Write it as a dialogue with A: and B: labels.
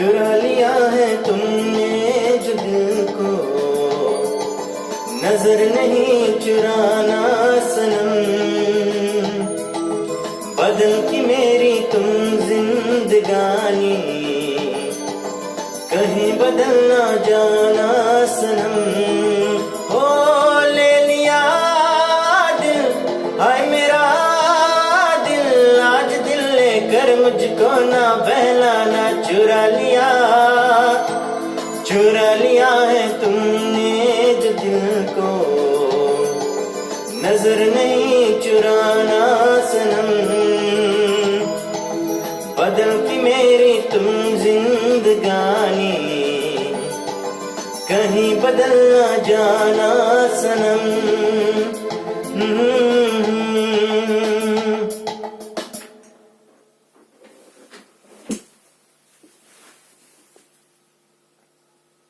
A: चुरा लिया है तुमने जो दिल को, नजर नहीं चुराना सनम। बदल की मेरी तुम जिंदगानी, कहीं बदल ना जाना सनम। हो ले लिया दिल, हाय मेरा दिल, आज दिल लेकर मुझको ना बहलाना। चुरा लिया है तुमने जो दिल को, नजर नहीं चुराना सनम। बदल की मेरी तुम जिंदगानी, कहीं बदल ना जाना सनम।